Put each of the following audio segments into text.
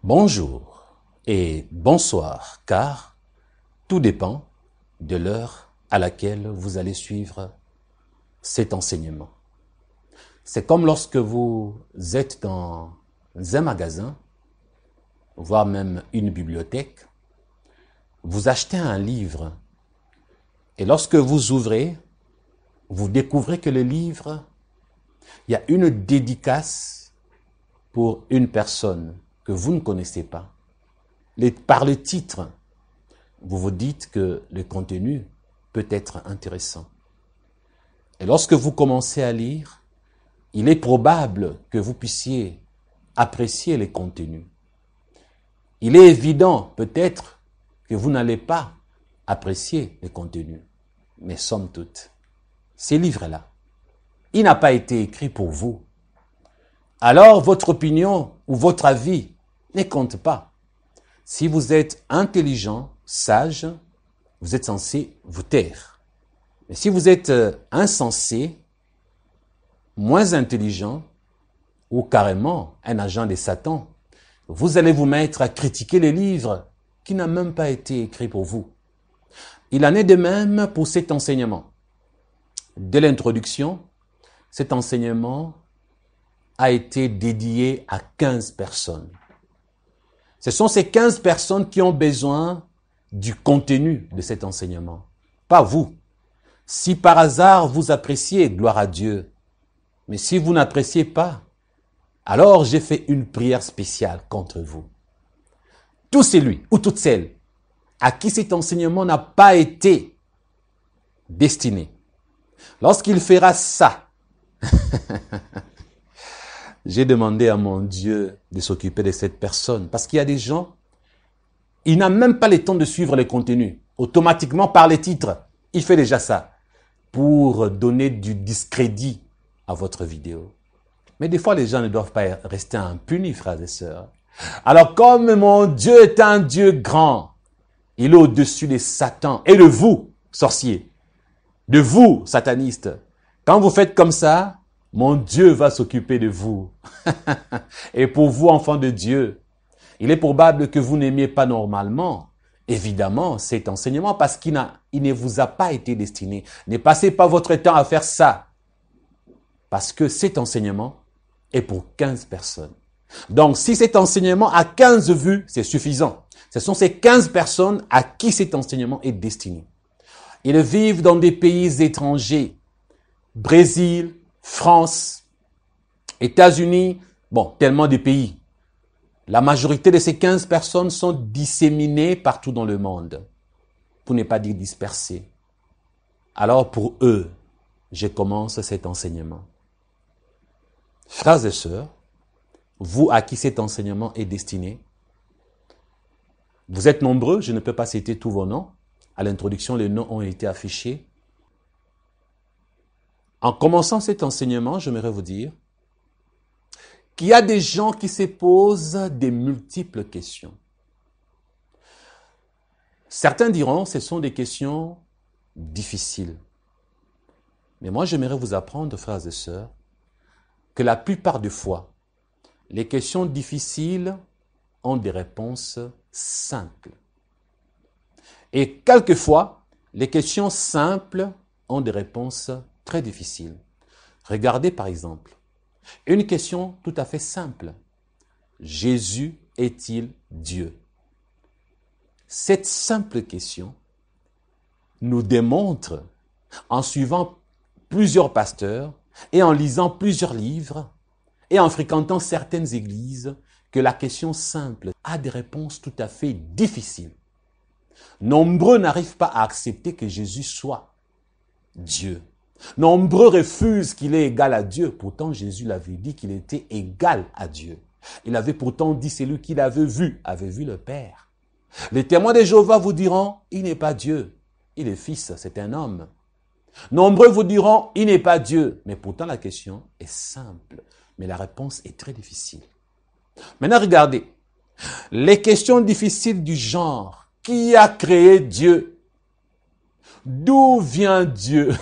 Bonjour et bonsoir, car tout dépend de l'heure à laquelle vous allez suivre cet enseignement. C'est comme lorsque vous êtes dans un magasin, voire même une bibliothèque, vous achetez un livre et lorsque vous ouvrez, vous découvrez que le livre, il y a une dédicace pour une personne que vous ne connaissez pas. Par le titre, vous vous dites que le contenu peut être intéressant. Et lorsque vous commencez à lire, il est probable que vous puissiez apprécier les contenus. Il est évident peut-être que vous n'allez pas apprécier les contenus. Mais somme toute, ces livres-là, il n'a pas été écrit pour vous. Alors votre opinion ou votre avis ne compte pas. Si vous êtes intelligent, sage, vous êtes censé vous taire. Mais si vous êtes insensé, moins intelligent ou carrément un agent de Satan, vous allez vous mettre à critiquer les livres qui n'ont même pas été écrits pour vous. Il en est de même pour cet enseignement. Dès l'introduction, cet enseignement a été dédié à 15 personnes. Ce sont ces 15 personnes qui ont besoin du contenu de cet enseignement, pas vous. Si par hasard vous appréciez, gloire à Dieu, mais si vous n'appréciez pas, alors j'ai fait une prière spéciale contre vous. Tout celui ou toute celle à qui cet enseignement n'a pas été destiné, lorsqu'il fera ça, j'ai demandé à mon Dieu de s'occuper de cette personne. Parce qu'il y a des gens, il n'a même pas le temps de suivre les contenus. Automatiquement, par les titres, il fait déjà ça pour donner du discrédit à votre vidéo. Mais des fois, les gens ne doivent pas rester impunis, frères et sœurs. Alors, comme mon Dieu est un Dieu grand, il est au-dessus des Satans et de vous, sorciers, de vous, satanistes. Quand vous faites comme ça, mon Dieu va s'occuper de vous. Et pour vous, enfants de Dieu, il est probable que vous n'aimiez pas normalement, évidemment, cet enseignement parce qu'il ne vous a pas été destiné. Ne passez pas votre temps à faire ça. Parce que cet enseignement est pour 15 personnes. Donc, si cet enseignement a 15 vues, c'est suffisant. Ce sont ces 15 personnes à qui cet enseignement est destiné. Ils vivent dans des pays étrangers. Brésil, France, États-Unis, bon, tellement de pays. La majorité de ces 15 personnes sont disséminées partout dans le monde, pour ne pas dire dispersées. Alors pour eux, je commence cet enseignement. Frères et sœurs, vous à qui cet enseignement est destiné, vous êtes nombreux, je ne peux pas citer tous vos noms. À l'introduction, les noms ont été affichés. En commençant cet enseignement, j'aimerais vous dire qu'il y a des gens qui se posent des multiples questions. Certains diront que ce sont des questions difficiles. Mais moi, j'aimerais vous apprendre, frères et sœurs, que la plupart des fois, les questions difficiles ont des réponses simples. Et quelquefois, les questions simples ont des réponses très difficiles. Regardez par exemple, une question tout à fait simple. Jésus est-il Dieu? Cette simple question nous démontre, en suivant plusieurs pasteurs et en lisant plusieurs livres et en fréquentant certaines églises, que la question simple a des réponses tout à fait difficiles. Nombreux n'arrivent pas à accepter que Jésus soit Dieu. Nombreux refusent qu'il est égal à Dieu. Pourtant, Jésus l'avait dit qu'il était égal à Dieu. Il avait pourtant dit, celui qu'il avait vu le Père. Les témoins de Jéhovah vous diront, il n'est pas Dieu. Il est fils, c'est un homme. Nombreux vous diront, il n'est pas Dieu. Mais pourtant, la question est simple. Mais la réponse est très difficile. Maintenant, regardez. Les questions difficiles du genre, qui a créé Dieu? D'où vient Dieu?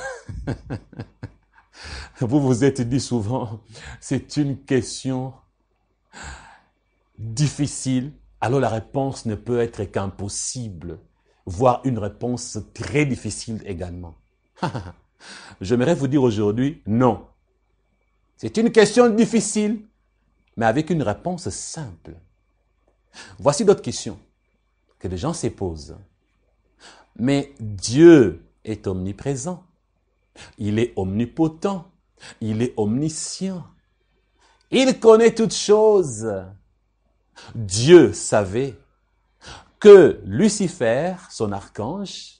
Vous vous êtes dit souvent, c'est une question difficile, alors la réponse ne peut être qu'impossible, voire une réponse très difficile également. J'aimerais vous dire aujourd'hui, non. C'est une question difficile, mais avec une réponse simple. Voici d'autres questions que les gens se posent. Mais Dieu est omniprésent. Il est omnipotent. Il est omniscient. Il connaît toutes choses. Dieu savait que Lucifer, son archange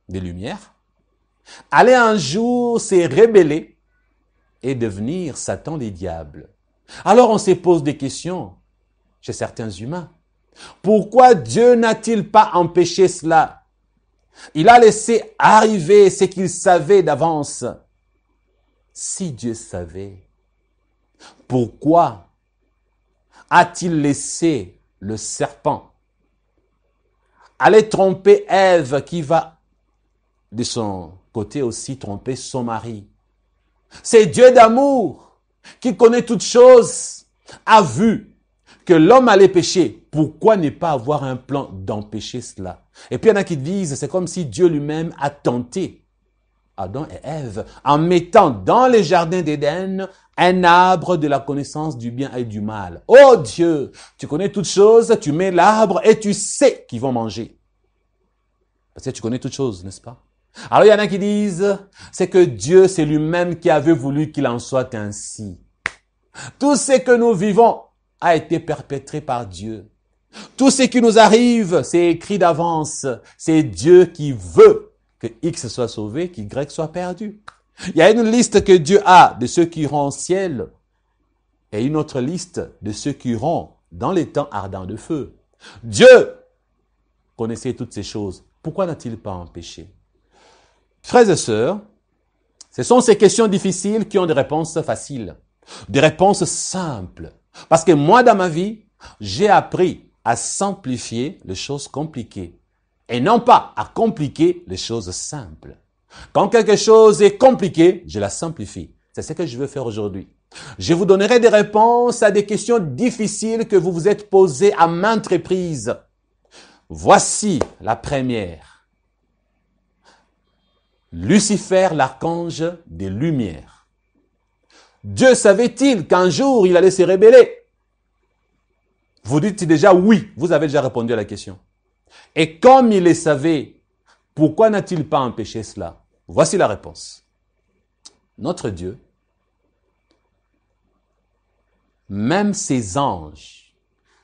des Lumières, allait un jour se rebeller et devenir Satan les diables. Alors on se pose des questions chez certains humains. Pourquoi Dieu n'a-t-il pas empêché cela? Il a laissé arriver ce qu'il savait d'avance. Si Dieu savait, pourquoi a-t-il laissé le serpent aller tromper Ève qui va de son côté aussi tromper son mari? C'est Dieu d'amour qui connaît toutes choses, a vu que l'homme allait pécher. Pourquoi ne pas avoir un plan d'empêcher cela? Et puis il y en a qui disent, c'est comme si Dieu lui-même a tenté Adam et Ève en mettant dans les jardins d'Éden un arbre de la connaissance du bien et du mal. Oh Dieu, tu connais toutes choses, tu mets l'arbre et tu sais qu'ils vont manger. Parce que tu connais toutes choses, n'est-ce pas? Alors il y en a qui disent, c'est que Dieu, c'est lui-même qui avait voulu qu'il en soit ainsi. Tout ce que nous vivons a été perpétré par Dieu. Tout ce qui nous arrive, c'est écrit d'avance. C'est Dieu qui veut que X soit sauvé, qu'Y soit perdu. Il y a une liste que Dieu a de ceux qui iront au ciel et une autre liste de ceux qui iront dans les temps ardents de feu. Dieu connaissait toutes ces choses. Pourquoi n'a-t-il pas empêché? Frères et sœurs, ce sont ces questions difficiles qui ont des réponses faciles, des réponses simples. Parce que moi, dans ma vie, j'ai appris à simplifier les choses compliquées et non pas à compliquer les choses simples. Quand quelque chose est compliqué, je la simplifie. C'est ce que je veux faire aujourd'hui. Je vous donnerai des réponses à des questions difficiles que vous vous êtes posées à maintes reprises. Voici la première. Lucifer, l'archange des Lumières. Dieu savait-il qu'un jour il allait se rebeller? Vous dites déjà oui, vous avez déjà répondu à la question. Et comme il le savait, pourquoi n'a-t-il pas empêché cela? Voici la réponse. Notre Dieu, même ses anges,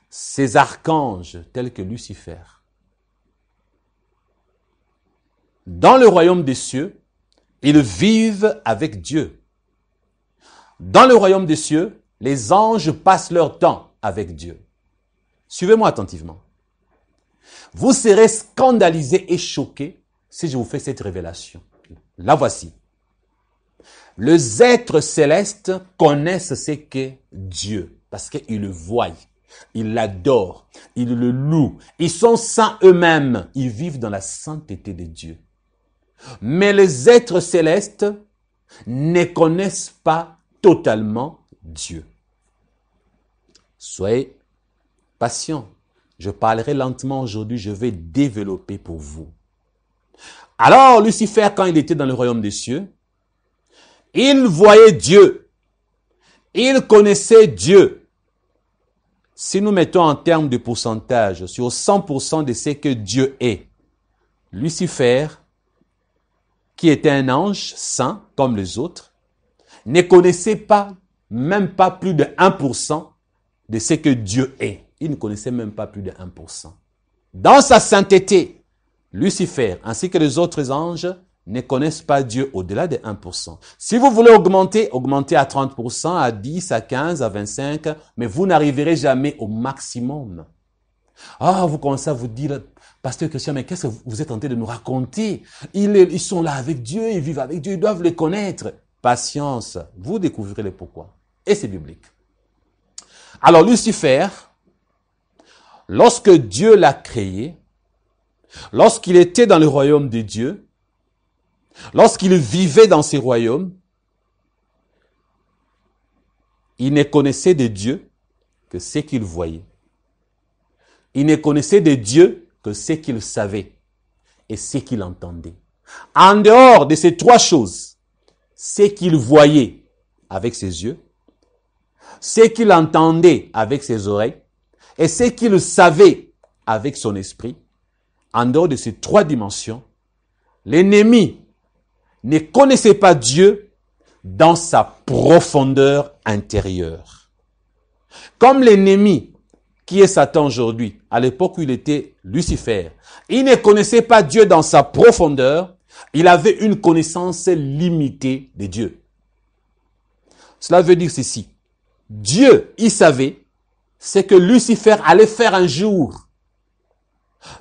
ses archanges tels que Lucifer, dans le royaume des cieux, ils vivent avec Dieu. Dans le royaume des cieux, les anges passent leur temps avec Dieu. Suivez-moi attentivement. Vous serez scandalisés et choqués si je vous fais cette révélation. La voici. Les êtres célestes connaissent ce qu'est Dieu parce qu'ils le voient, ils l'adorent, ils le louent. Ils sont saints eux-mêmes, ils vivent dans la sainteté de Dieu. Mais les êtres célestes ne connaissent pas totalement Dieu. Soyez patients. Je parlerai lentement aujourd'hui, je vais développer pour vous. Alors, Lucifer, quand il était dans le royaume des cieux, il voyait Dieu. Il connaissait Dieu. Si nous mettons en termes de pourcentage sur 100% de ce que Dieu est, Lucifer, qui était un ange saint comme les autres, ne connaissait pas, même pas plus de 1% de ce que Dieu est. Il ne connaissait même pas plus de 1%. Dans sa sainteté, Lucifer, ainsi que les autres anges, ne connaissent pas Dieu au-delà de 1%. Si vous voulez augmenter, augmentez à 30%, à 10, à 15, à 25, mais vous n'arriverez jamais au maximum. Ah, vous commencez à vous dire, Pasteur Christian, mais qu'est-ce que vous êtes en train de nous raconter? Ils sont là avec Dieu, ils vivent avec Dieu, ils doivent le connaître. Patience, vous découvrirez le pourquoi. Et c'est biblique. Alors Lucifer, lorsque Dieu l'a créé, lorsqu'il était dans le royaume de Dieu, lorsqu'il vivait dans ces royaumes, il ne connaissait de Dieu que ce qu'il voyait. il ne connaissait de Dieu que ce qu'il savait et ce qu'il entendait. En dehors de ces trois choses, ce qu'il voyait avec ses yeux, ce qu'il entendait avec ses oreilles et ce qu'il savait avec son esprit, en dehors de ces trois dimensions, l'ennemi ne connaissait pas Dieu dans sa profondeur intérieure. Comme l'ennemi qui est Satan aujourd'hui, à l'époque où il était Lucifer, il ne connaissait pas Dieu dans sa profondeur, il avait une connaissance limitée de Dieu. Cela veut dire ceci. Dieu, il savait ce que Lucifer allait faire un jour.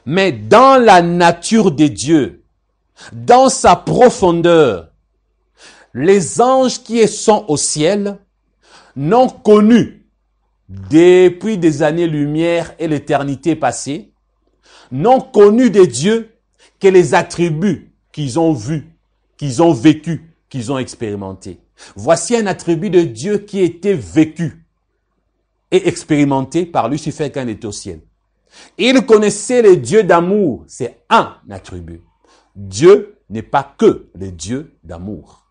Mais dans la nature de Dieu, dans sa profondeur, les anges qui sont au ciel n'ont connu depuis des années-lumière et l'éternité passée, n'ont connu de Dieu que les attributs qu'ils ont vus, qu'ils ont vécus, qu'ils ont expérimentés. Voici un attribut de Dieu qui était vécu et expérimenté par Lucifer quand il était au ciel. Il connaissait le Dieu d'amour, c'est un attribut. Dieu n'est pas que le Dieu d'amour.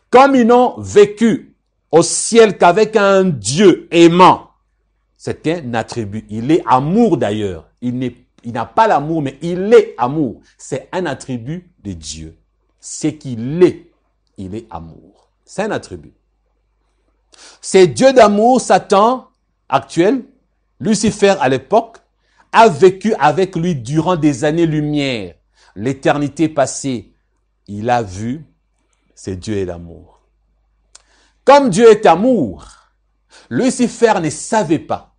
Comme ils n'ont vécu au ciel qu'avec un Dieu aimant, c'est un attribut. Il est amour d'ailleurs. Il n'a pas l'amour, mais il est amour. C'est un attribut de Dieu. C'est qu'il est. Il est amour. C'est un attribut. C'est Dieu d'amour, Satan, actuel, Lucifer à l'époque, a vécu avec lui durant des années-lumière. L'éternité passée, il a vu, c'est Dieu et l'amour. Comme Dieu est amour, Lucifer ne savait pas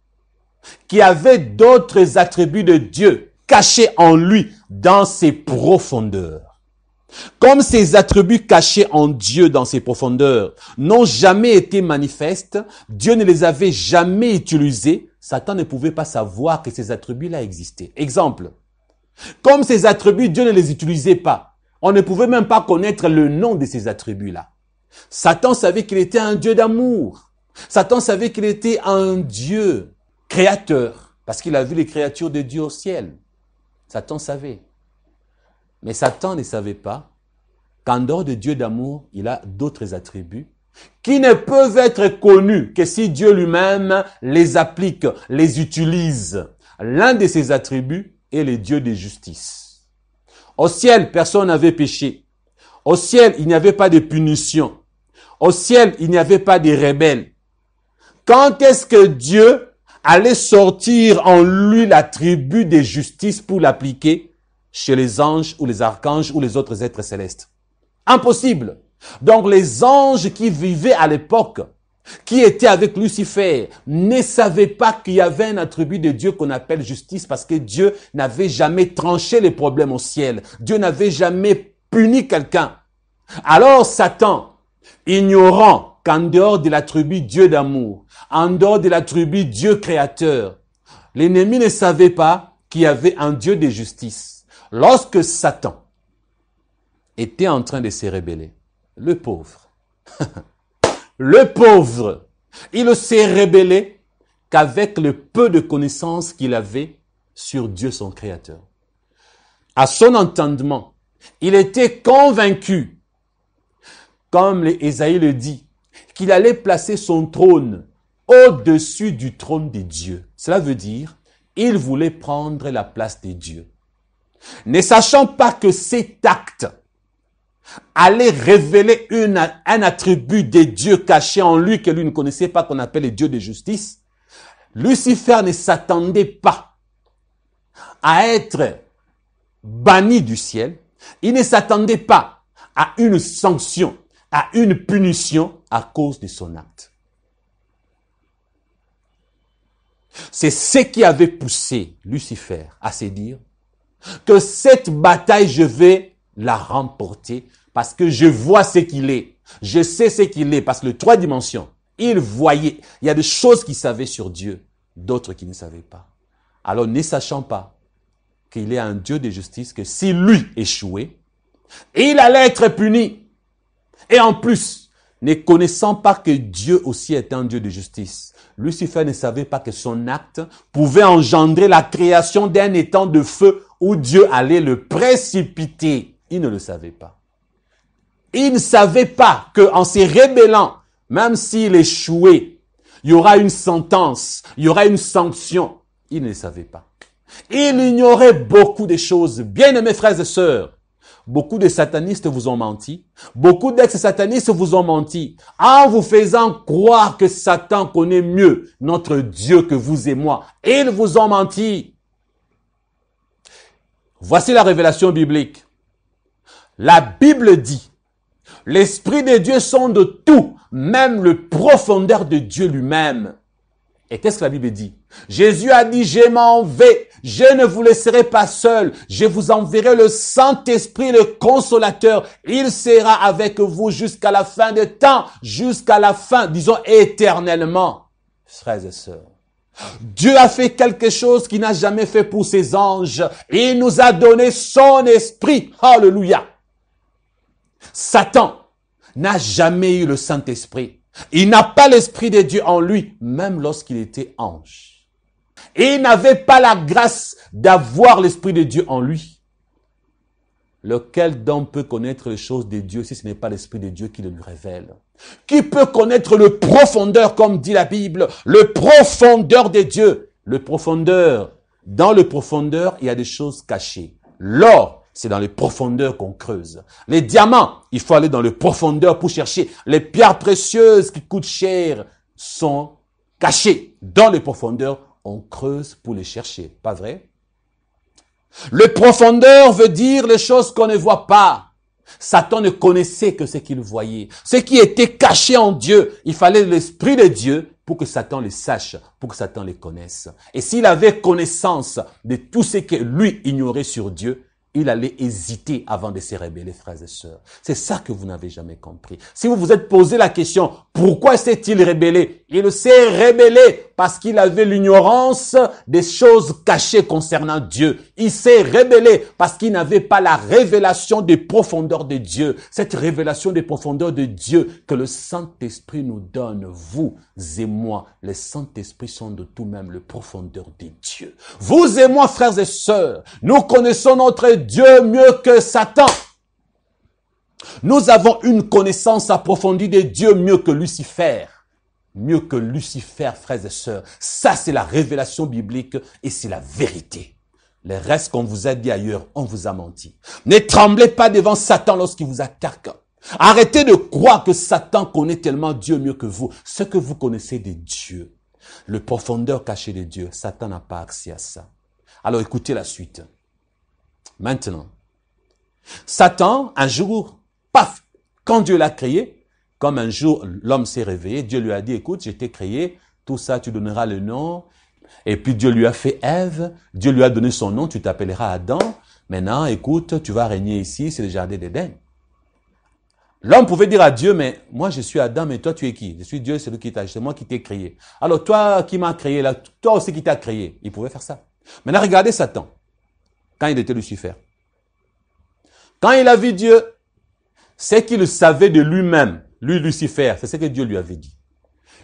qu'il y avait d'autres attributs de Dieu cachés en lui dans ses profondeurs. Comme ces attributs cachés en Dieu dans ses profondeurs n'ont jamais été manifestes, Dieu ne les avait jamais utilisés, Satan ne pouvait pas savoir que ces attributs-là existaient. Exemple, comme ces attributs, Dieu ne les utilisait pas. On ne pouvait même pas connaître le nom de ces attributs-là. Satan savait qu'il était un Dieu d'amour. Satan savait qu'il était un Dieu créateur, parce qu'il a vu les créatures de Dieu au ciel. Satan savait. Mais Satan ne savait pas qu'en dehors de Dieu d'amour, il a d'autres attributs qui ne peuvent être connus que si Dieu lui-même les applique, les utilise. L'un de ces attributs est le Dieu de justice. Au ciel, personne n'avait péché. Au ciel, il n'y avait pas de punition. Au ciel, il n'y avait pas de rebelles. Quand est-ce que Dieu allait sortir en lui l'attribut de justice pour l'appliquer chez les anges ou les archanges ou les autres êtres célestes? Impossible. Donc les anges qui vivaient à l'époque, qui étaient avec Lucifer, ne savaient pas qu'il y avait un attribut de Dieu qu'on appelle justice parce que Dieu n'avait jamais tranché les problèmes au ciel. Dieu n'avait jamais puni quelqu'un. Alors Satan, ignorant qu'en dehors de l'attribut Dieu d'amour, en dehors de l'attribut Dieu créateur, l'ennemi ne savait pas qu'il y avait un Dieu de justice. Lorsque Satan était en train de se rébeller, le pauvre, il s'est rébellé qu'avec le peu de connaissances qu'il avait sur Dieu son créateur. À son entendement, il était convaincu, comme Ésaïe le dit, qu'il allait placer son trône au-dessus du trône de Dieu. Cela veut dire, il voulait prendre la place de Dieu. Ne sachant pas que cet acte allait révéler un attribut de Dieu caché en lui que lui ne connaissait pas, qu'on appelle le Dieu de justice, Lucifer ne s'attendait pas à être banni du ciel. Il ne s'attendait pas à une sanction, à une punition à cause de son acte. C'est ce qui avait poussé Lucifer à se dire que cette bataille, je vais la remporter parce que je vois ce qu'il est. Je sais ce qu'il est parce que les trois dimensions, il voyait. Il y a des choses qu'il savait sur Dieu, d'autres qu'il ne savait pas. Alors, ne sachant pas qu'il est un Dieu de justice, que si lui échouait, il allait être puni. Et en plus, ne connaissant pas que Dieu aussi est un Dieu de justice, Lucifer ne savait pas que son acte pouvait engendrer la création d'un étang de feu où Dieu allait le précipiter. Il ne le savait pas. Il ne savait pas qu'en se rébellant, même s'il échouait, il y aura une sentence, il y aura une sanction. Il ne le savait pas. Il ignorait beaucoup de choses. Bien-aimés frères et sœurs, beaucoup de satanistes vous ont menti. Beaucoup d'ex-satanistes vous ont menti en vous faisant croire que Satan connaît mieux notre Dieu que vous et moi. Ils vous ont menti. Voici la révélation biblique. La Bible dit, l'Esprit de Dieu sonde tout, même le profondeur de Dieu lui-même. Et qu'est-ce que la Bible dit? Jésus a dit, je m'en vais, je ne vous laisserai pas seul, je vous enverrai le Saint-Esprit, le Consolateur. Il sera avec vous jusqu'à la fin des temps, jusqu'à la fin, disons éternellement. Frères et sœurs, Dieu a fait quelque chose qu'il n'a jamais fait pour ses anges. Il nous a donné son esprit. Alléluia. Satan n'a jamais eu le Saint-Esprit. Il n'a pas l'Esprit de Dieu en lui, même lorsqu'il était ange. Et il n'avait pas la grâce d'avoir l'Esprit de Dieu en lui. Lequel d'homme peut connaître les choses de Dieu si ce n'est pas l'Esprit de Dieu qui le lui révèle? Qui peut connaître le profondeur, comme dit la Bible, le profondeur de Dieu? Le profondeur, dans le profondeur, il y a des choses cachées. L'or, c'est dans les profondeurs qu'on creuse. Les diamants, il faut aller dans les profondeurs pour chercher. Les pierres précieuses qui coûtent cher sont cachées. Dans les profondeurs, on creuse pour les chercher. Pas vrai? Le profondeur veut dire les choses qu'on ne voit pas. Satan ne connaissait que ce qu'il voyait. Ce qui était caché en Dieu, il fallait l'Esprit de Dieu pour que Satan les sache, pour que Satan les connaisse. Et s'il avait connaissance de tout ce que lui ignorait sur Dieu, il allait hésiter avant de se rébeller, frères et sœurs. C'est ça que vous n'avez jamais compris. Si vous vous êtes posé la question, pourquoi s'est-il rébellé? Il s'est rébellé parce qu'il avait l'ignorance des choses cachées concernant Dieu. Il s'est rébellé parce qu'il n'avait pas la révélation des profondeurs de Dieu. Cette révélation des profondeurs de Dieu que le Saint-Esprit nous donne, vous et moi. Le Saint-Esprit sont de tout même le profondeur de Dieu. Vous et moi, frères et sœurs, nous connaissons notre Dieu mieux que Satan. Nous avons une connaissance approfondie de Dieu mieux que Lucifer. Mieux que Lucifer, frères et sœurs. Ça, c'est la révélation biblique et c'est la vérité. Le reste qu'on vous a dit ailleurs, on vous a menti. Ne tremblez pas devant Satan lorsqu'il vous attaque. Arrêtez de croire que Satan connaît tellement Dieu mieux que vous. Ce que vous connaissez de Dieu, le profondeur caché de Dieu, Satan n'a pas accès à ça. Alors écoutez la suite. Maintenant, Satan, un jour, paf, quand Dieu l'a créé, comme un jour l'homme s'est réveillé, Dieu lui a dit, écoute, je t'ai créé, tout ça tu donneras le nom. Et puis Dieu lui a fait Ève, Dieu lui a donné son nom, tu t'appelleras Adam. Maintenant, écoute, tu vas régner ici, c'est le jardin d'Éden. L'homme pouvait dire à Dieu, mais moi je suis Adam, mais toi tu es qui? Je suis Dieu, c'est moi qui t'ai créé. Alors toi qui m'as créé, là, toi aussi qui t'as créé. Il pouvait faire ça. Maintenant regardez Satan, quand il était Lucifer. Quand il a vu Dieu, c'est qu'il savait de lui-même, lui Lucifer, c'est ce que Dieu lui avait dit.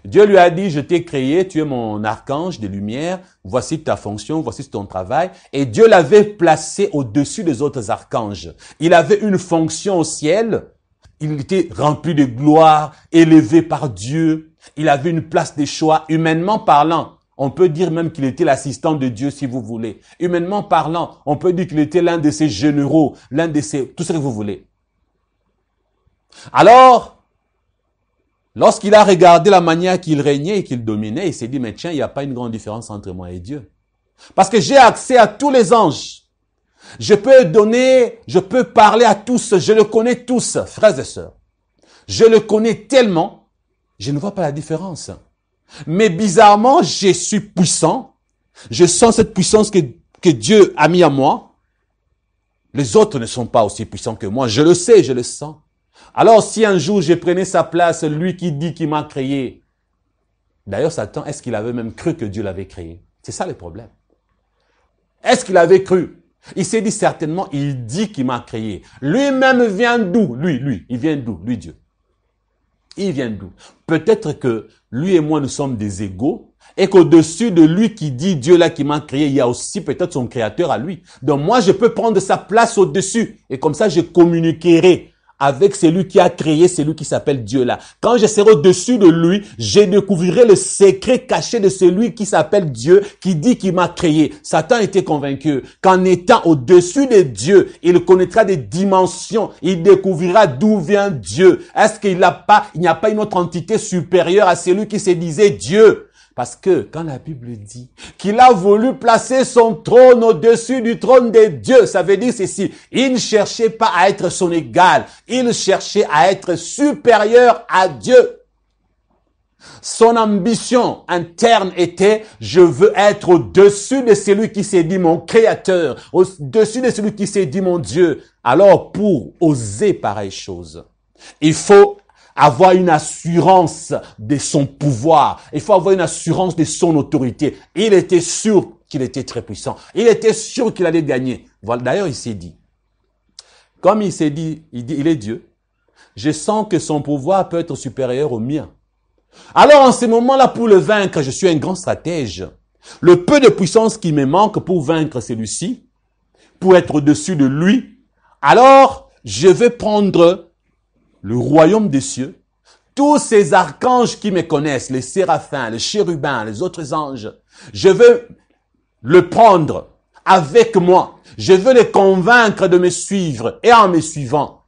Dieu lui a dit, je t'ai créé, tu es mon archange de lumière, voici ta fonction, voici ton travail. Et Dieu l'avait placé au-dessus des autres archanges. Il avait une fonction au ciel, il était rempli de gloire, élevé par Dieu. Il avait une place de choix, humainement parlant. On peut dire même qu'il était l'assistant de Dieu si vous voulez. Humainement parlant, on peut dire qu'il était l'un de ses généraux, l'un de ses... tout ce que vous voulez. Alors, lorsqu'il a regardé la manière qu'il régnait et qu'il dominait, il s'est dit, mais tiens, il n'y a pas une grande différence entre moi et Dieu. Parce que j'ai accès à tous les anges. Je peux parler à tous, je le connais tous, frères et sœurs. Je le connais tellement, je ne vois pas la différence. Mais bizarrement, je suis puissant. Je sens cette puissance que Dieu a mis en moi. Les autres ne sont pas aussi puissants que moi. Je le sais, je le sens. Alors, si un jour je prenais sa place, lui qui dit qu'il m'a créé. D'ailleurs, Satan, est-ce qu'il avait même cru que Dieu l'avait créé? C'est ça le problème. Est-ce qu'il avait cru? Il s'est dit certainement, il dit qu'il m'a créé. Lui-même vient d'où? Lui, il vient d'où? Lui, Dieu. Il vient d'où? Peut-être que lui et moi, nous sommes des égaux et qu'au-dessus de lui qui dit Dieu là qui m'a créé, il y a aussi peut-être son créateur à lui. Donc moi, je peux prendre sa place au-dessus et comme ça, je communiquerai avec celui qui a créé, celui qui s'appelle Dieu là. Quand je serai au-dessus de lui, je découvrirai le secret caché de celui qui s'appelle Dieu, qui dit qu'il m'a créé. Satan était convaincu qu'en étant au-dessus de Dieu, il connaîtra des dimensions, il découvrira d'où vient Dieu. Est-ce qu'il n'y a pas une autre entité supérieure à celui qui se disait Dieu? Parce que quand la Bible dit qu'il a voulu placer son trône au-dessus du trône de Dieu, ça veut dire ceci, il ne cherchait pas à être son égal, il cherchait à être supérieur à Dieu. Son ambition interne était, je veux être au-dessus de celui qui s'est dit mon créateur, au-dessus de celui qui s'est dit mon Dieu. Alors pour oser pareille chose, il faut avoir une assurance de son pouvoir. Il faut avoir une assurance de son autorité. Il était sûr qu'il était très puissant. Il était sûr qu'il allait gagner. Voilà. D'ailleurs, il s'est dit, comme il s'est dit, il est Dieu. Je sens que son pouvoir peut être supérieur au mien. Alors, en ce moment-là, pour le vaincre, je suis un grand stratège. Le peu de puissance qui me manque pour vaincre celui-ci, pour être au-dessus de lui, alors, je vais prendre le royaume des cieux, tous ces archanges qui me connaissent, les séraphins, les chérubins, les autres anges, je veux le prendre avec moi. Je veux les convaincre de me suivre. Et en me suivant,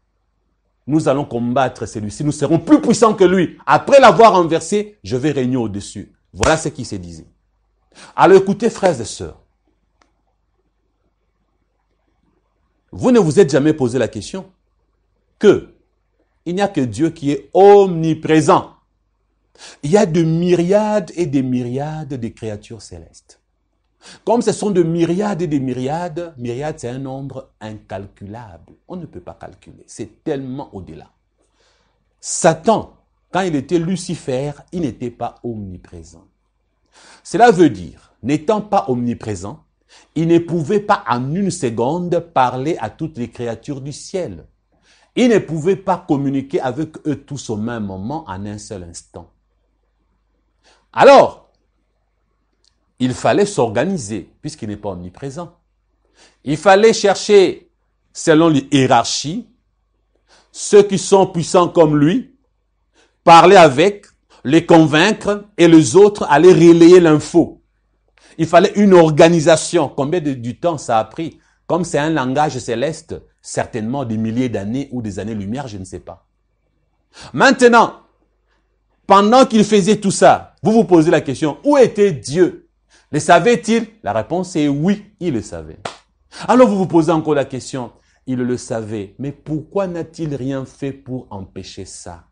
nous allons combattre celui-ci. Nous serons plus puissants que lui. Après l'avoir renversé, je vais régner au-dessus. Voilà ce qui se disait. Alors écoutez, frères et sœurs, vous ne vous êtes jamais posé la question que il n'y a que Dieu qui est omniprésent. Il y a de myriades et des myriades de créatures célestes. Comme ce sont de myriades et des myriades, myriades c'est un nombre incalculable. On ne peut pas calculer. C'est tellement au-delà. Satan, quand il était Lucifer, il n'était pas omniprésent. Cela veut dire, n'étant pas omniprésent, il ne pouvait pas en une seconde parler à toutes les créatures du ciel. Il ne pouvait pas communiquer avec eux tous au même moment en un seul instant. Alors, il fallait s'organiser puisqu'il n'est pas omniprésent. Il fallait chercher, selon les hiérarchies, ceux qui sont puissants comme lui, parler avec, les convaincre et les autres aller relayer l'info. Il fallait une organisation. Combien du temps ça a pris? Comme c'est un langage céleste, certainement des milliers d'années ou des années-lumière, je ne sais pas. Maintenant, pendant qu'il faisait tout ça, vous vous posez la question, où était Dieu? Le savait-il? La réponse est oui, il le savait. Alors vous vous posez encore la question, il le savait, mais pourquoi n'a-t-il rien fait pour empêcher ça?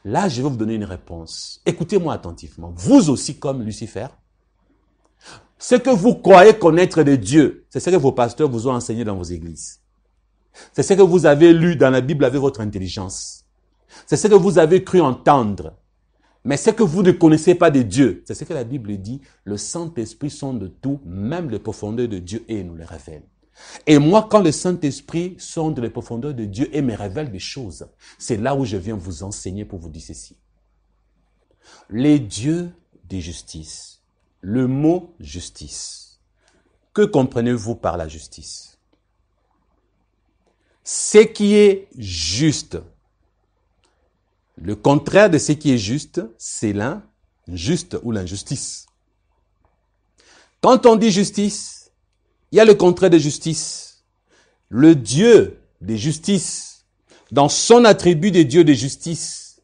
Là, je vais vous donner une réponse. Écoutez-moi attentivement. Vous aussi, comme Lucifer, ce que vous croyez connaître de Dieu, c'est ce que vos pasteurs vous ont enseigné dans vos églises. C'est ce que vous avez lu dans la Bible avec votre intelligence. C'est ce que vous avez cru entendre. Mais ce que vous ne connaissez pas de Dieu, c'est ce que la Bible dit, le Saint-Esprit sonde tout, même les profondeurs de Dieu, et il nous les révèle. Et moi, quand le Saint-Esprit sonde les profondeurs de Dieu et me révèle des choses, c'est là où je viens vous enseigner pour vous dire ceci. Les dieux de justice. Le mot justice. Que comprenez-vous par la justice? Ce qui est juste. Le contraire de ce qui est juste, c'est l'injuste ou l'injustice. Quand on dit justice, il y a le contraire de justice. Le Dieu de justice, dans son attribut de Dieu de justice,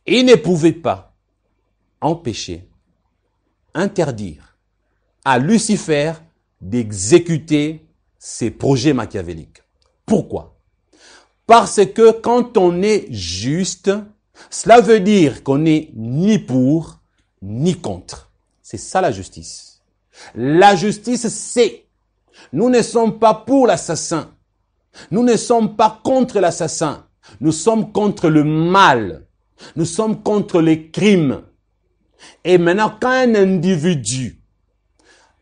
il ne pouvait pas empêcher, interdire à Lucifer d'exécuter ses projets machiavéliques. Pourquoi? Parce que quand on est juste, cela veut dire qu'on n'est ni pour, ni contre. C'est ça la justice. La justice, c'est, nous ne sommes pas pour l'assassin. Nous ne sommes pas contre l'assassin. Nous sommes contre le mal. Nous sommes contre les crimes. Et maintenant, quand un individu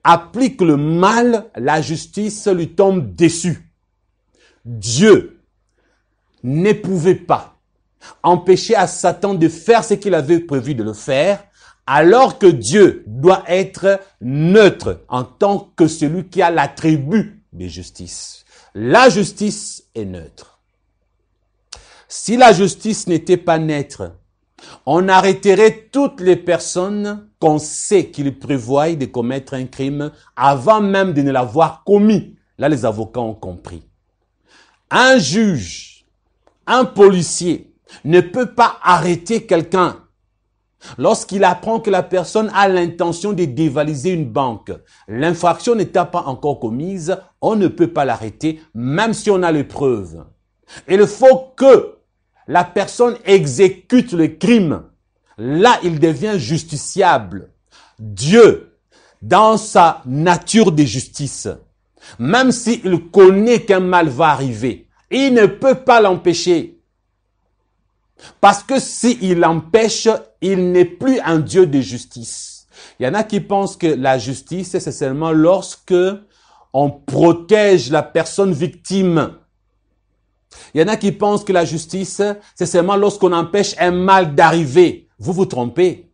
applique le mal, la justice lui tombe dessus. Dieu ne pouvait pas empêcher à Satan de faire ce qu'il avait prévu de le faire, alors que Dieu doit être neutre en tant que celui qui a l'attribut de justice. La justice est neutre. Si la justice n'était pas neutre, on arrêterait toutes les personnes qu'on sait qu'ils prévoient de commettre un crime avant même de ne l'avoir commis. Là, les avocats ont compris. Un juge, un policier ne peut pas arrêter quelqu'un lorsqu'il apprend que la personne a l'intention de dévaliser une banque. L'infraction n'étant pas encore commise, on ne peut pas l'arrêter, même si on a les preuves. Il faut que la personne exécute le crime. Là, il devient justiciable. Dieu, dans sa nature de justice, même s'il connaît qu'un mal va arriver, il ne peut pas l'empêcher. Parce que s'il l'empêche, il n'est plus un Dieu de justice. Il y en a qui pensent que la justice, c'est seulement lorsque on protège la personne victime. Il y en a qui pensent que la justice, c'est seulement lorsqu'on empêche un mal d'arriver. Vous vous trompez.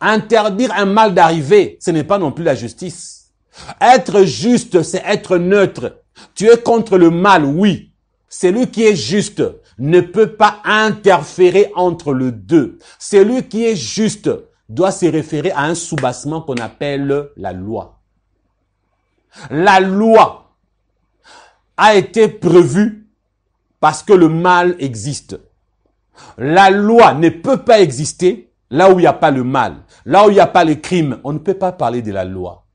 Interdire un mal d'arriver, ce n'est pas non plus la justice. Être juste, c'est être neutre. Tu es contre le mal, oui. Celui qui est juste ne peut pas interférer entre les deux. Celui qui est juste doit se référer à un soubassement qu'on appelle la loi. La loi a été prévue parce que le mal existe. La loi ne peut pas exister là où il n'y a pas le mal, là où il n'y a pas le crime. On ne peut pas parler de la loi.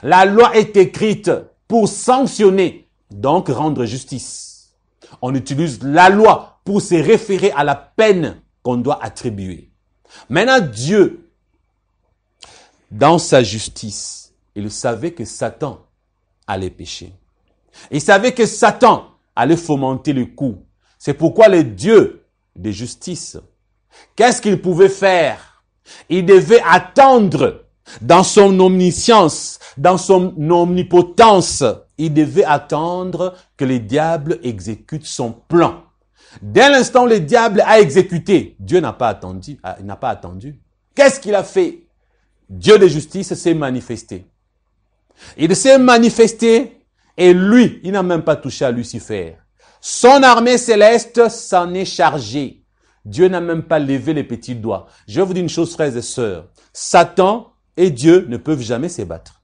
La loi est écrite pour sanctionner, donc rendre justice. On utilise la loi pour se référer à la peine qu'on doit attribuer. Maintenant, Dieu, dans sa justice, il savait que Satan allait pécher. Il savait que Satan allait fomenter le coup. C'est pourquoi le Dieu de justice, qu'est-ce qu'il pouvait faire? Il devait attendre dans son omniscience, dans son omnipotence, il devait attendre que le diable exécute son plan. Dès l'instant où le diable a exécuté, Dieu n'a pas attendu. Il n'a pas attendu. Qu'est-ce qu'il a fait? Dieu de justice s'est manifesté. Il s'est manifesté et lui, il n'a même pas touché à Lucifer. Son armée céleste s'en est chargée. Dieu n'a même pas levé les petits doigts. Je vais vous dire une chose, frères et sœurs. Satan et Dieu ne peuvent jamais se battre.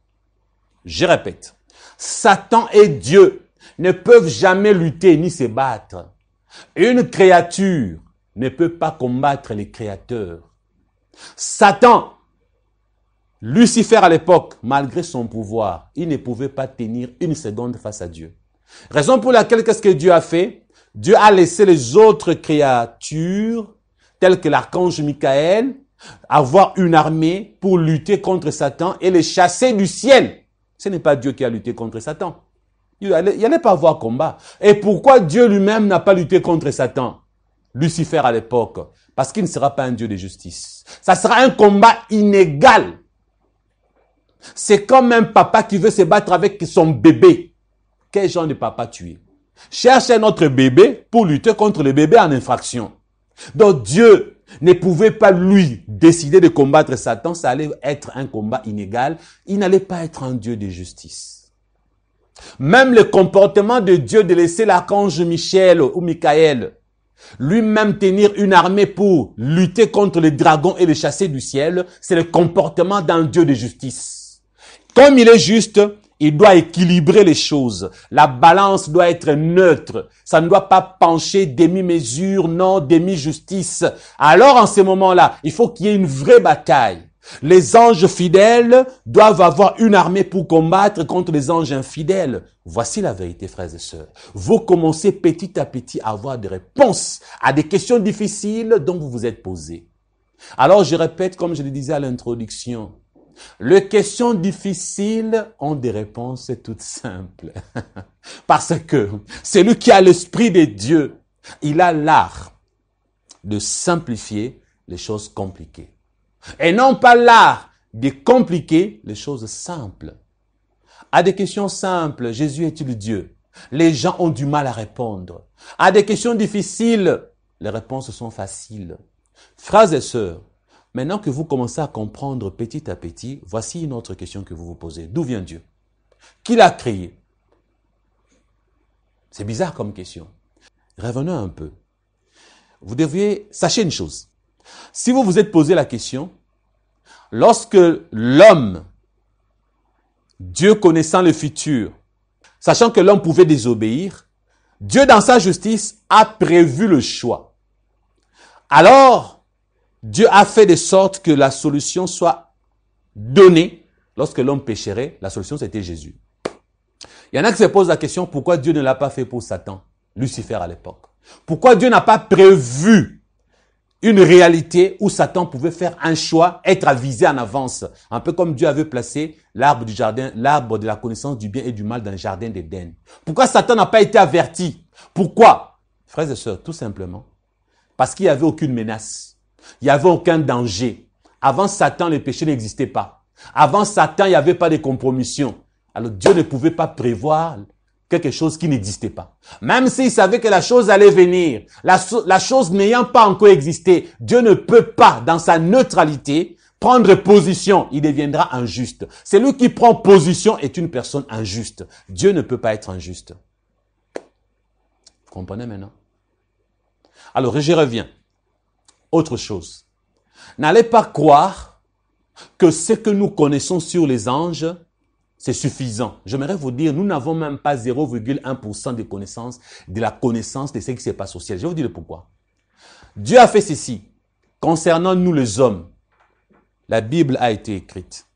Je répète. Satan et Dieu ne peuvent jamais lutter ni se battre. Une créature ne peut pas combattre les créateurs. Satan, Lucifer à l'époque, malgré son pouvoir, il ne pouvait pas tenir une seconde face à Dieu. Raison pour laquelle, qu'est-ce que Dieu a fait? Dieu a laissé les autres créatures, telles que l'archange Michael, avoir une armée pour lutter contre Satan et les chasser du ciel. Ce n'est pas Dieu qui a lutté contre Satan. Il n'allait pas avoir combat. Et pourquoi Dieu lui-même n'a pas lutté contre Satan? Lucifer à l'époque. Parce qu'il ne sera pas un Dieu de justice. Ça sera un combat inégal. C'est comme un papa qui veut se battre avec son bébé. Quel genre de papa tu es? Cherche un autre bébé pour lutter contre le bébé en infraction. Donc Dieu ne pouvait pas lui décider de combattre Satan. Ça allait être un combat inégal. Il n'allait pas être un Dieu de justice. Même le comportement de Dieu de laisser l'archange Michel ou Michael lui-même tenir une armée pour lutter contre les dragons et les chasser du ciel, c'est le comportement d'un Dieu de justice. Comme il est juste, il doit équilibrer les choses. La balance doit être neutre. Ça ne doit pas pencher demi-mesure, non demi-justice. Alors en ce moment-là, il faut qu'il y ait une vraie bataille. Les anges fidèles doivent avoir une armée pour combattre contre les anges infidèles. Voici la vérité, frères et sœurs. Vous commencez petit à petit à avoir des réponses à des questions difficiles dont vous vous êtes posées. Alors je répète, comme je le disais à l'introduction, les questions difficiles ont des réponses toutes simples. Parce que celui qui a l'esprit de Dieu, il a l'art de simplifier les choses compliquées. Et non pas l'art de compliquer les choses simples. À des questions simples, Jésus est-il Dieu? Les gens ont du mal à répondre. À des questions difficiles, Les réponses sont faciles. Frères et sœurs, maintenant que vous commencez à comprendre petit à petit, voici une autre question que vous vous posez. D'où vient Dieu? Qui l'a créé? C'est bizarre comme question. Revenons un peu. Vous devriez, sachez une chose. Si vous vous êtes posé la question, lorsque l'homme, Dieu connaissant le futur, sachant que l'homme pouvait désobéir, Dieu dans sa justice a prévu le choix. Alors, Dieu a fait de sorte que la solution soit donnée. Lorsque l'homme pécherait, la solution c'était Jésus. Il y en a qui se posent la question, pourquoi Dieu ne l'a pas fait pour Satan, Lucifer à l'époque? Pourquoi Dieu n'a pas prévu une réalité où Satan pouvait faire un choix, être avisé en avance? Un peu comme Dieu avait placé l'arbre du jardin, l'arbre de la connaissance du bien et du mal dans le jardin d'Éden. Pourquoi Satan n'a pas été averti? Pourquoi? Frères et sœurs, tout simplement, parce qu'il n'y avait aucune menace. Il n'y avait aucun danger. Avant Satan, le péché n'existait pas. Avant Satan, il n'y avait pas de compromission. Alors Dieu ne pouvait pas prévoir quelque chose qui n'existait pas. Même s'il savait que la chose allait venir, la chose n'ayant pas encore existé, Dieu ne peut pas, dans sa neutralité, prendre position. Il deviendra injuste. Celui qui prend position est une personne injuste. Dieu ne peut pas être injuste. Vous comprenez maintenant? Alors, je reviens. Autre chose. N'allez pas croire que ce que nous connaissons sur les anges, c'est suffisant. J'aimerais vous dire, nous n'avons même pas 0,1% de connaissance, de la connaissance de ce qui se passe au ciel. Je vais vous dire pourquoi. Dieu a fait ceci. Concernant nous les hommes, la Bible a été écrite.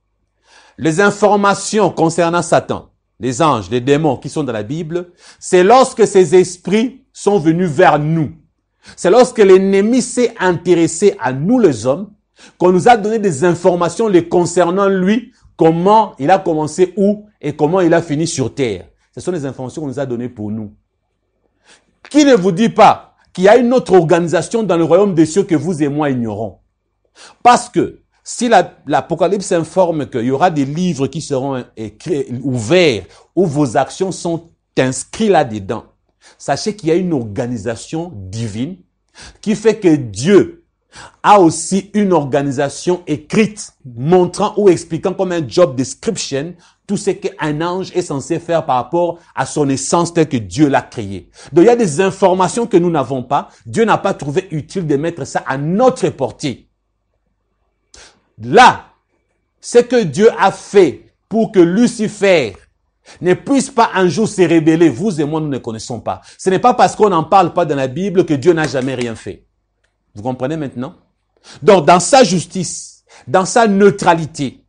Les informations concernant Satan, les anges, les démons qui sont dans la Bible, c'est lorsque ces esprits sont venus vers nous. C'est lorsque l'ennemi s'est intéressé à nous les hommes, qu'on nous a donné des informations les concernant lui, comment il a commencé où et comment il a fini sur terre. Ce sont les informations qu'on nous a données pour nous. Qui ne vous dit pas qu'il y a une autre organisation dans le royaume des cieux que vous et moi ignorons? Parce que si l'Apocalypse informe qu'il y aura des livres qui seront écrits, ouverts, où vos actions sont inscrites là-dedans, sachez qu'il y a une organisation divine qui fait que Dieu a aussi une organisation écrite montrant ou expliquant comme un job description tout ce qu'un ange est censé faire par rapport à son essence telle que Dieu l'a créé. Donc il y a des informations que nous n'avons pas. Dieu n'a pas trouvé utile de mettre ça à notre portée. Là, ce que Dieu a fait pour que Lucifer ne puisse pas un jour se rébeller, vous et moi nous ne connaissons pas. Ce n'est pas parce qu'on n'en parle pas dans la Bible que Dieu n'a jamais rien fait. Vous comprenez maintenant? Donc, dans sa justice, dans sa neutralité,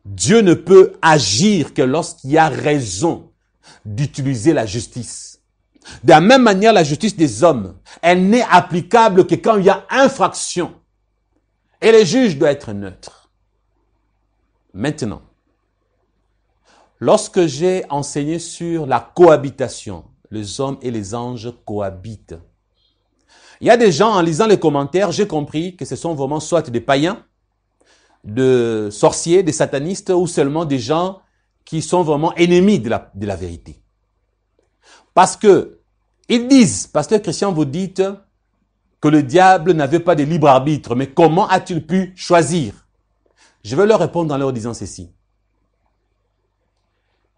Dieu ne peut agir que lorsqu'il y a raison d'utiliser la justice. De la même manière, la justice des hommes, elle n'est applicable que quand il y a infraction. Et le juge doit être neutre. Maintenant, lorsque j'ai enseigné sur la cohabitation, les hommes et les anges cohabitent. Il y a des gens, en lisant les commentaires, j'ai compris que ce sont vraiment soit des païens, de sorciers, des satanistes, ou seulement des gens qui sont vraiment ennemis de la vérité. Parce que, ils disent, pasteur Christian, vous dites que le diable n'avait pas de libre arbitre, mais comment a-t-il pu choisir? Je vais leur répondre en leur disant ceci.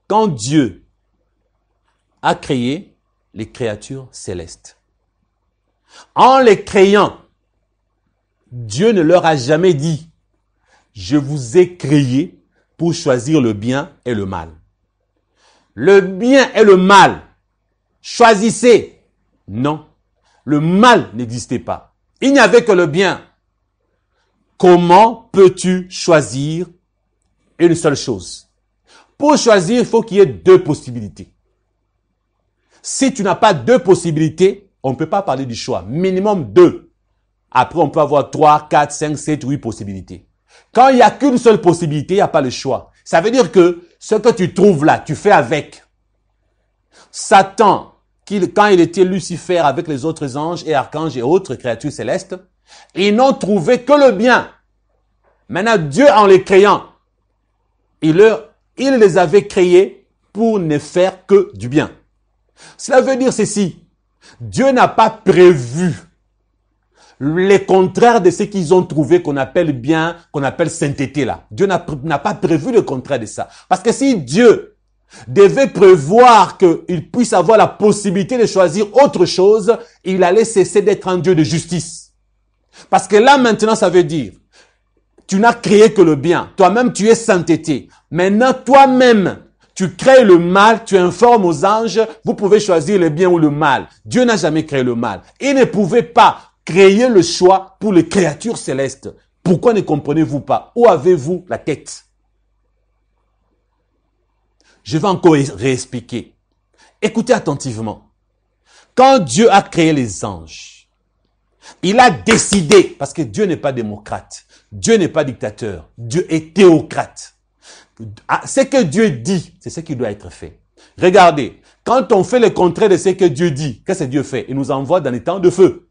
Quand Dieu a créé les créatures célestes, en les créant, Dieu ne leur a jamais dit « Je vous ai créé pour choisir le bien et le mal. » Le bien et le mal, choisissez. Non, le mal n'existait pas. Il n'y avait que le bien. Comment peux-tu choisir une seule chose? Pour choisir, il faut qu'il y ait deux possibilités. Si tu n'as pas deux possibilités, on ne peut pas parler du choix. Minimum 2. Après, on peut avoir 3, 4, 5, 7, 8 possibilités. Quand il n'y a qu'une seule possibilité, il n'y a pas le choix. Ça veut dire que ce que tu trouves là, tu fais avec. Satan, quand il était Lucifer avec les autres anges et archanges et autres créatures célestes, ils n'ont trouvé que le bien. Maintenant, Dieu, en les créant, il les avait créés pour ne faire que du bien. Cela veut dire ceci. Dieu n'a pas prévu les contraires de ce qu'ils ont trouvé qu'on appelle bien, qu'on appelle sainteté là. Dieu n'a pas prévu le contraire de ça. Parce que si Dieu devait prévoir qu'il puisse avoir la possibilité de choisir autre chose, il allait cesser d'être un Dieu de justice. Parce que là maintenant ça veut dire, tu n'as créé que le bien. Toi-même tu es sainteté. Maintenant toi-même, tu crées le mal, tu informes aux anges, vous pouvez choisir le bien ou le mal. Dieu n'a jamais créé le mal. Il ne pouvait pas créer le choix pour les créatures célestes. Pourquoi ne comprenez-vous pas? Où avez-vous la tête? Je vais encore réexpliquer. Écoutez attentivement. Quand Dieu a créé les anges, il a décidé, parce que Dieu n'est pas démocrate, Dieu n'est pas dictateur, Dieu est théocrate. Ce que Dieu dit, c'est ce qui doit être fait. Regardez, quand on fait le contraire de ce que Dieu dit, qu'est-ce que Dieu fait? Il nous envoie dans les temps de feu.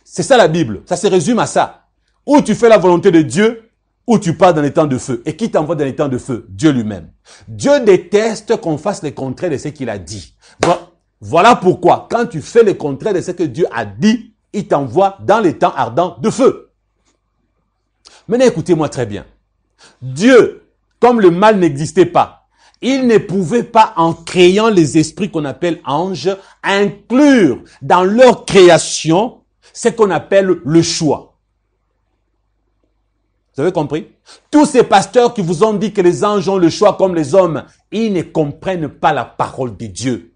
C'est ça la Bible, ça se résume à ça. Ou tu fais la volonté de Dieu, ou tu pars dans les temps de feu. Et qui t'envoie dans les temps de feu? Dieu lui-même. Dieu déteste qu'on fasse le contraire de ce qu'il a dit. Voilà pourquoi, quand tu fais le contraire de ce que Dieu a dit, il t'envoie dans les temps ardents de feu. Maintenant, écoutez-moi très bien. Dieu, comme le mal n'existait pas, il ne pouvait pas, en créant les esprits qu'on appelle anges, inclure dans leur création ce qu'on appelle le choix. Vous avez compris? Tous ces pasteurs qui vous ont dit que les anges ont le choix comme les hommes, ils ne comprennent pas la parole de Dieu.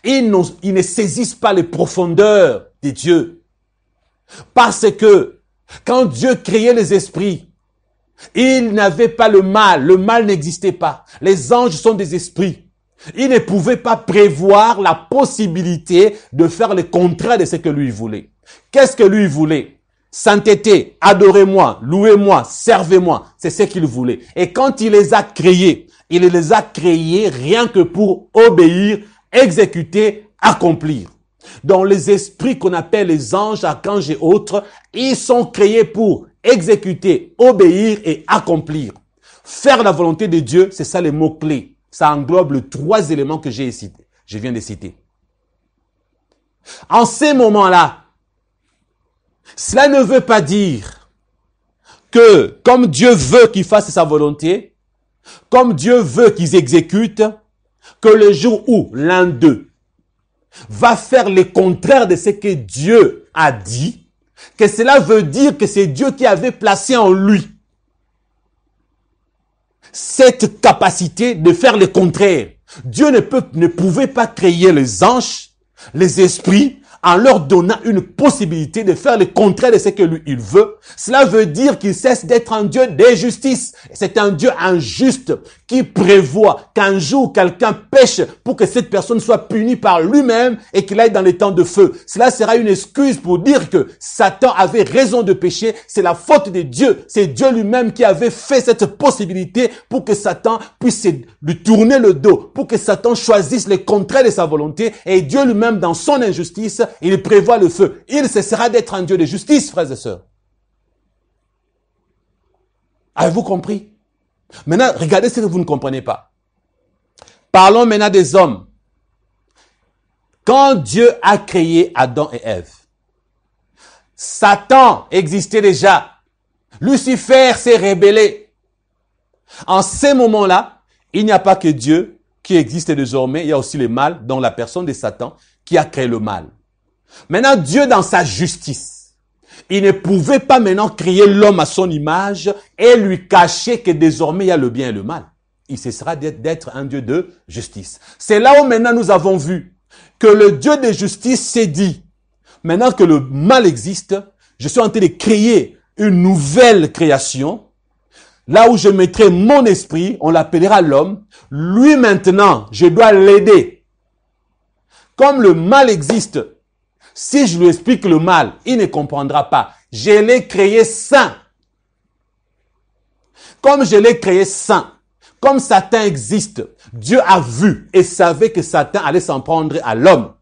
Ils ne saisissent pas les profondeurs de Dieu. Parce que quand Dieu créait les esprits, il n'avait pas le mal n'existait pas. Les anges sont des esprits. Il ne pouvait pas prévoir la possibilité de faire le contraire de ce que lui voulait. Qu'est-ce que lui voulait? Sainteté, adorez-moi, louez-moi, servez-moi. C'est ce qu'il voulait. Et quand il les a créés, il les a créés rien que pour obéir, exécuter, accomplir. Donc les esprits qu'on appelle les anges, archanges et autres, ils sont créés pour exécuter, obéir et accomplir. Faire la volonté de Dieu, c'est ça les mots-clés. Ça englobe les 3 éléments que je viens de citer. En ces moments-là, cela ne veut pas dire que comme Dieu veut qu'ils fassent sa volonté, comme Dieu veut qu'ils exécutent, que le jour où l'un d'eux va faire le contraire de ce que Dieu a dit, que cela veut dire que c'est Dieu qui avait placé en lui cette capacité de faire le contraire. Dieu ne pouvait pas créer les anges, les esprits, en leur donnant une possibilité de faire le contraire de ce que lui, il veut. Cela veut dire qu'il cesse d'être un Dieu de justice. C'est un Dieu injuste qui prévoit qu'un jour quelqu'un pêche pour que cette personne soit punie par lui-même et qu'il aille dans les temps de feu. Cela sera une excuse pour dire que Satan avait raison de pécher. C'est la faute de Dieu. C'est Dieu lui-même qui avait fait cette possibilité pour que Satan puisse lui tourner le dos, pour que Satan choisisse le contraire de sa volonté. Et Dieu lui-même, dans son injustice, il prévoit le feu. Il cessera d'être un Dieu de justice, frères et sœurs. Avez-vous compris? Maintenant, regardez ce que vous ne comprenez pas. Parlons maintenant des hommes. Quand Dieu a créé Adam et Ève, Satan existait déjà. Lucifer s'est rébellé. En ces moments-là, il n'y a pas que Dieu qui existe désormais. Il y a aussi le mal, dans la personne de Satan, qui a créé le mal. Maintenant, Dieu, dans sa justice, il ne pouvait pas maintenant créer l'homme à son image et lui cacher que désormais il y a le bien et le mal. Il cessera d'être un Dieu de justice. C'est là où maintenant nous avons vu que le Dieu de justice s'est dit, maintenant que le mal existe, je suis en train de créer une nouvelle création, là où je mettrai mon esprit, on l'appellera l'homme. Lui maintenant, je dois l'aider. Comme le mal existe, si je lui explique le mal, il ne comprendra pas. Je l'ai créé saint. Comme je l'ai créé saint, comme Satan existe, Dieu a vu et savait que Satan allait s'en prendre à l'homme.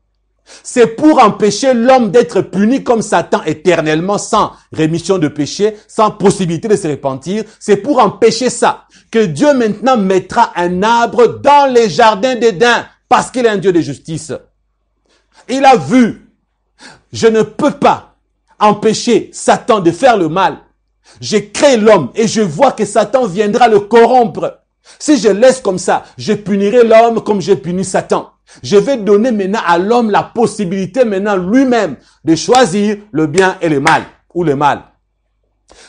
C'est pour empêcher l'homme d'être puni comme Satan éternellement, sans rémission de péché, sans possibilité de se repentir. C'est pour empêcher ça que Dieu maintenant mettra un arbre dans les jardins d'Éden, parce qu'il est un Dieu de justice. Il a vu. Je ne peux pas empêcher Satan de faire le mal. J'ai créé l'homme et je vois que Satan viendra le corrompre. Si je laisse comme ça, je punirai l'homme comme j'ai puni Satan. Je vais donner maintenant à l'homme la possibilité maintenant lui-même de choisir le bien et le mal, ou le mal.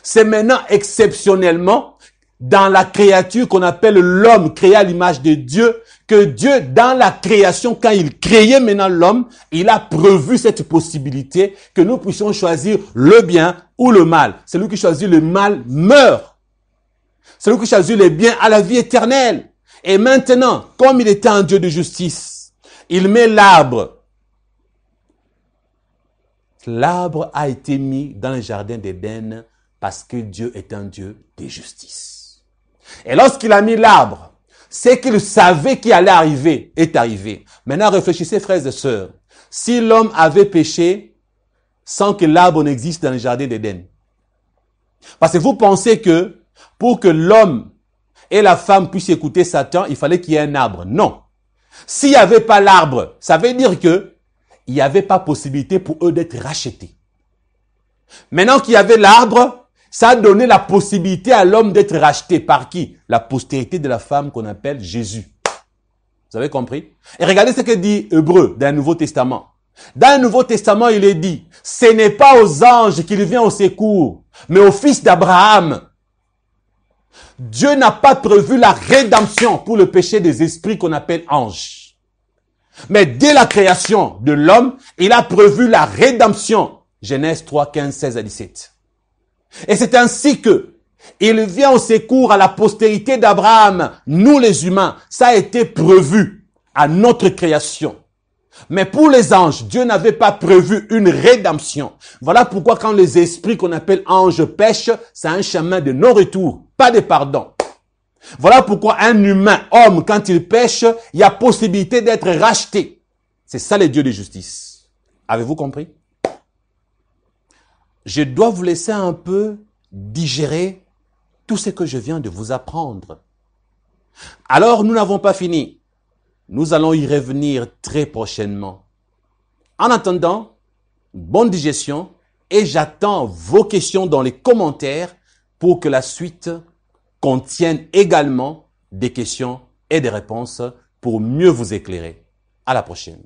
C'est maintenant exceptionnellement dans la créature qu'on appelle l'homme créé à l'image de Dieu, que Dieu, dans la création, quand il créait maintenant l'homme, il a prévu cette possibilité que nous puissions choisir le bien ou le mal. Celui qui choisit le mal meurt. Celui qui choisit le bien a la vie éternelle. Et maintenant, comme il était un Dieu de justice, il met l'arbre. L'arbre a été mis dans le jardin d'Éden parce que Dieu est un Dieu de justice. Et lorsqu'il a mis l'arbre, c'est qu'il savait qu'il allait arriver, est arrivé. Maintenant, réfléchissez, frères et sœurs. Si l'homme avait péché sans que l'arbre n'existe dans le jardin d'Éden. Parce que vous pensez que pour que l'homme et la femme puissent écouter Satan, il fallait qu'il y ait un arbre. Non. S'il n'y avait pas l'arbre, ça veut dire que il n'y avait pas possibilité pour eux d'être rachetés. Maintenant qu'il y avait l'arbre, ça a donné la possibilité à l'homme d'être racheté. Par qui? La postérité de la femme qu'on appelle Jésus. Vous avez compris? Et regardez ce que dit Hébreu dans le Nouveau Testament. Dans le Nouveau Testament, il est dit, ce n'est pas aux anges qu'il vient au secours, mais aux fils d'Abraham. Dieu n'a pas prévu la rédemption pour le péché des esprits qu'on appelle anges. Mais dès la création de l'homme, il a prévu la rédemption. Genèse 3, 15, 16 à 17. Et c'est ainsi que il vient au secours à la postérité d'Abraham, nous les humains. Ça a été prévu à notre création. Mais pour les anges, Dieu n'avait pas prévu une rédemption. Voilà pourquoi quand les esprits qu'on appelle anges pêchent, c'est un chemin de non-retour, pas de pardon. Voilà pourquoi un humain, homme, quand il pêche, il y a possibilité d'être racheté. C'est ça les dieux de justice. Avez-vous compris? Je dois vous laisser un peu digérer tout ce que je viens de vous apprendre. Alors, nous n'avons pas fini. Nous allons y revenir très prochainement. En attendant, bonne digestion et j'attends vos questions dans les commentaires pour que la suite contienne également des questions et des réponses pour mieux vous éclairer. À la prochaine.